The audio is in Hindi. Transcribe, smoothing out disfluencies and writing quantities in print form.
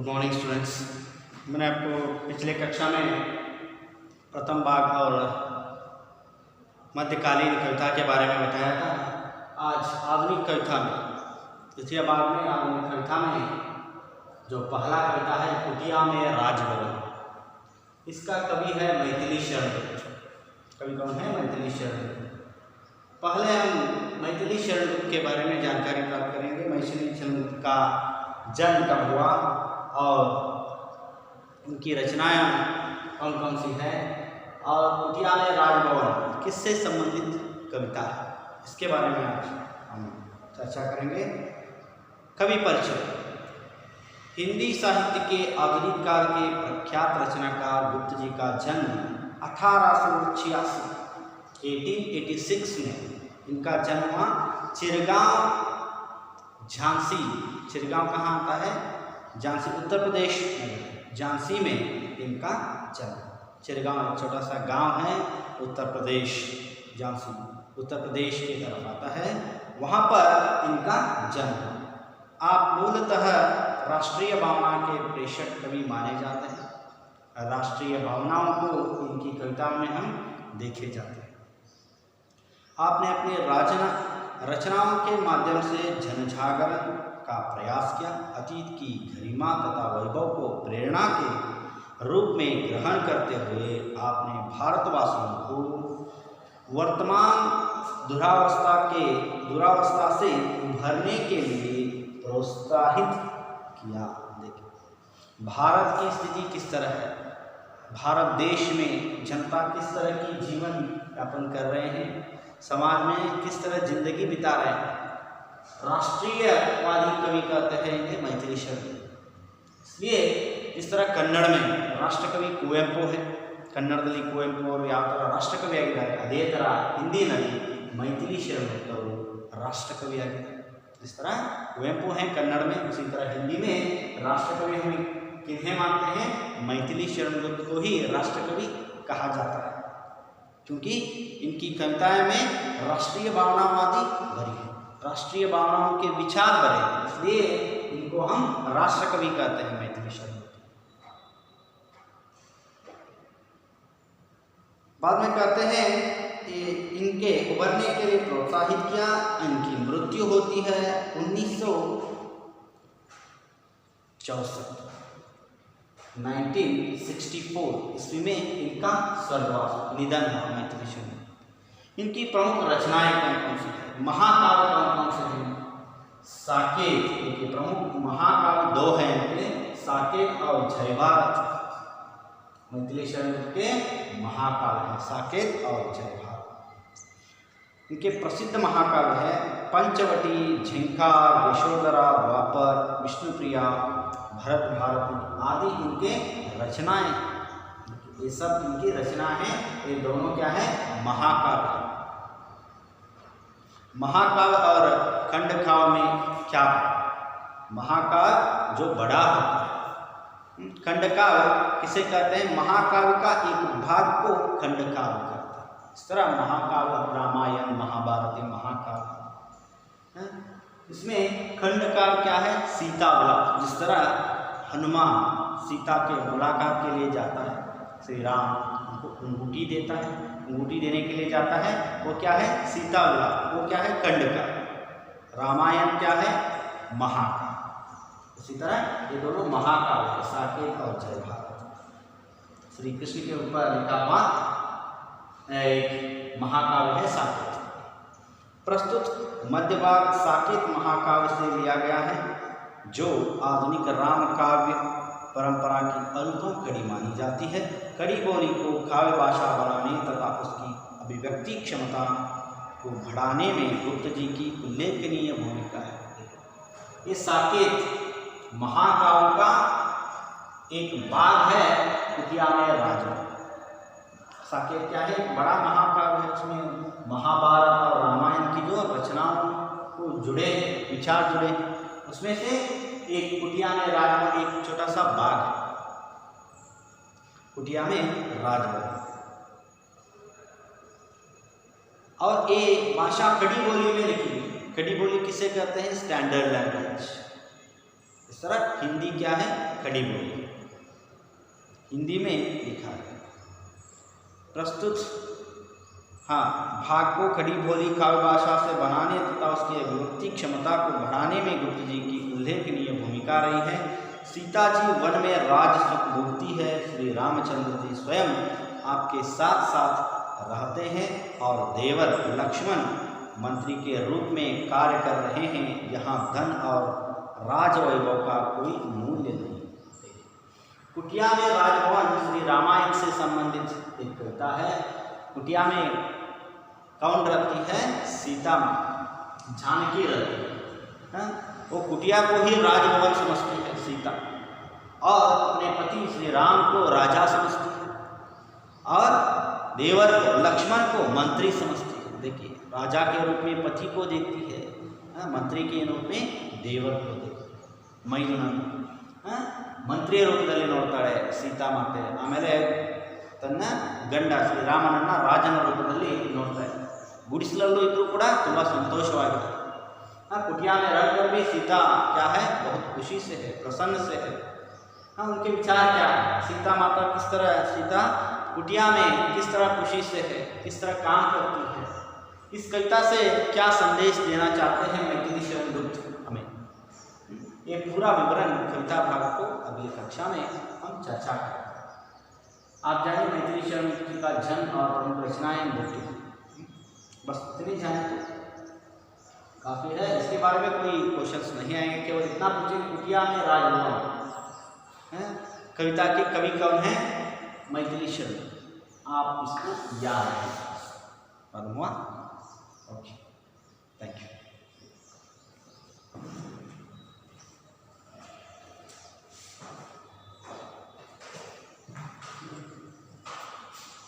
Good morning students. मैंने आपको पिछले कक्षा में प्रथम भाग और मध्यकालीन कविता के बारे में बताया था। आज आधुनिक कविता में द्वितीय भाग में आधुनिक कविता में जो पहला कविता है कुटिया में राजभवन, इसका कवि है मैथिली शरण। कवि कौन है? मैथिली शरण। पहले हम मैथिली शरण के बारे में जानकारी प्राप्त करेंगे। मैथिली शरण का जन्म कब हुआ और उनकी रचनाएं कौन कौन सी हैं और कुटिया में राजभवन किससे संबंधित कविता है, इसके बारे में आज हम चर्चा करेंगे। कवि परिचय। हिंदी साहित्य के आधुनिक काल के प्रख्यात रचनाकार गुप्त जी का जन्म 1886 में इनका जन्म हुआ चिरगांव झांसी। चिरगांव कहाँ आता है? झांसी, उत्तर प्रदेश में झांसी में इनका जन्म। चिरगांव एक छोटा सा गांव है, उत्तर प्रदेश, झांसी उत्तर प्रदेश की तरफ आता है, वहाँ पर इनका जन्म। आप मूलतः राष्ट्रीय भावना के प्रेषक कवि माने जाते हैं। राष्ट्रीय भावनाओं को इनकी कविताओं में हम देखे जाते हैं। आपने अपनी रचनाओं के माध्यम से जनजागरण का प्रयास किया। अतीत की गरिमा तथा वैभव को प्रेरणा के रूप में ग्रहण करते हुए आपने भारतवासियों को वर्तमान दुरावस्था से उभरने के लिए प्रोत्साहित किया। देखिए भारत की स्थिति किस तरह है, भारत देश में जनता किस तरह की जीवन यापन कर रहे हैं, समाज में किस तरह जिंदगी बिता रहे हैं। राष्ट्रीयवादी कवि कहते हैं ये मैथिली शरण। इसलिए जिस तरह कन्नड़ में राष्ट्रकवि कुवेंपु है, कन्नड़ದಲ್ಲಿ कुवेंपु और ಯಾವ ಥರ ರಾಷ್ಟ್ರಕವಿ ಆಗಿದ್ದಾರೆ, ಅದೇ ಥರ ಹಿಂದಿನಲ್ಲಿ मैथिली शरण ಅವರು राष्ट्रकवि ಆಗಿದ್ದಾರೆ। जिस तरह कुवेंपु हैं कन्नड़ में, उसी तरह हिंदी में राष्ट्रकवि हम किन्हें मानते हैं? मैथिली शरण को ही राष्ट्रकवि कहा जाता है, क्योंकि इनकी कविताएं में राष्ट्रीय भावनावादी भरी है, राष्ट्रीय भावनाओं के विचार भरे हैं, इसलिए इनको हम राष्ट्रकवि कहते हैं मैथिली शरण। बाद में कहते हैं कि इनके उभरने के लिए प्रोत्साहित किया। इनकी मृत्यु होती है 1964 ईस्वी में इनका स्वर्गवास निधन हुआ मैथिली शरण। इनकी प्रमुख रचनाएं कौन कौन सी हैं? महाकाव्य कौन कौन से हैं? साकेत। इनके प्रमुख महाकाव्य दो हैं इनके, साकेत और जय भारत। मैथिली शरण के महाकाव्य हैं साकेत और जय भारत। इनके प्रसिद्ध महाकाव्य है पंचवटी, झंकार, यशोधरा, द्वापर, विष्णुप्रिया, भरत भारती आदि इनके रचनाएं। ये सब इनकी रचना है। ये दोनों क्या है? महाकाव्य। महाकाव्य और खंडकाव्य में क्या? महाकाव्य जो बड़ा होता है, खंडकाव्य किसे कहते हैं? महाकाव्य का एक भाग को खंडकाव्य कहते हैं। इस तरह महाकाव्य रामायण, महाभारत, महाकाव्य। इसमें खंडकाव्य क्या है? सीता विलाप। जिस तरह हनुमान सीता के मुलाकात के लिए जाता है, श्री राम उनको अंगूठी देता है, अंगूठी देने के लिए जाता है, वो क्या है? सीता विलाप। वो क्या है? खंडकाव्य। रामायण क्या है? महाकाव्य। उसी तरह ये दोनों महाकाव्य है, साकेत और जय भारत। श्री कृष्ण के ऊपर लिखा हुआ एक महाकाव्य है साकेत। प्रस्तुत मध्य भाग साकेत महाकाव्य से लिया गया है, जो आधुनिक राम काव्य परंपरा की अनुपम कड़ी मानी जाती है। कड़ी बोली को काव्य भाषा बनाने तथा उसकी अभिव्यक्ति क्षमता को बढ़ाने में गुप्त जी की उल्लेखनीय भूमिका है। ये साकेत महाकाव्य का एक भाग है कुटिया में राजभवन। साकेत क्या है? बड़ा महाकाव्य है, उसमें महाभारत और रामायण की जो रचनाओं को जुड़े विचार जुड़े, उसमें से एक कुटिया में राजभवन एक छोटा सा भाग है। कुटिया में राजभवन और ये भाषा खड़ी बोली में लिखी हुई। खड़ी बोली किसे कहते हैं? Standard language. इस तरह हिंदी क्या है, खड़ी बोली, हिंदी में लिखा है। प्रस्तुत भाग को खड़ी बोली काव्य भाषा से बनाने तथा उसकी अभिव्यक्ति क्षमता को बढ़ाने में गुप्त जी की उल्लेखनीय भूमिका रही है। सीता जी वन में राज सुख भोगती है, श्री रामचंद्र जी स्वयं आपके साथ साथ रहते हैं और देवर लक्ष्मण मंत्री के रूप में कार्य कर रहे हैं। यहाँ धन और राजवैभव का कोई मूल्य नहीं। कुटिया में राजभवन श्री रामायण से संबंधित एक कविता है। कुटिया में कौन रहती है? सीता माँ, जानकी रहती है। वो कुटिया को ही राजभवन समझती है सीता, और अपने पति श्री राम को राजा समझती है और देवर को लक्ष्मण को मंत्री समझती है। देखिए, राजा के रूप में पति को देखती है, मंत्री के रूप में देवर को देखती है। ಮೈದುನನ್ನು ಮಂತ್ರಿಯ ರೂಪದಲ್ಲಿ ನೋಡ್ತಾಳೆ ಸೀತಾಮಾತೆ. ಆಮೇಲೆ ತನ್ನ ಗಂಡ ಶ್ರೀರಾಮನನ್ನು ರಾಜನ ರೂಪದಲ್ಲಿ ನೋಡ್ತಾಳೆ. गुडिसलू इतरू ಕೂಡ ತುಂಬ संतोषवाಗಿದೆ. कुटिया में रहकर भी सीता क्या है, बहुत खुशी से है, प्रसन्न से है. उनके विचार क्या है, सीता माता किस तरह, सीता कुटिया में किस तरह खुशी से है, किस तरह काम करती है, इस कविता से क्या संदेश देना चाहते हैं मैथिली शरण गुप्त हमें, ये पूरा विवरण कविता भाग को अगली कक्षा में हम चर्चा करें. आप जानिए मैथिली शरण गुप्त का जन्म और प्रमुख रचनाएं मृत्यु, बस इतनी जाने तो काफ़ी है. इसके बारे में कोई क्वेश्चंस नहीं आएंगे, केवल इतना पूछें कुटिया में राजभवन है. कविता के कवि कौन है? मैथिली शरण. आप इसको याद रखें.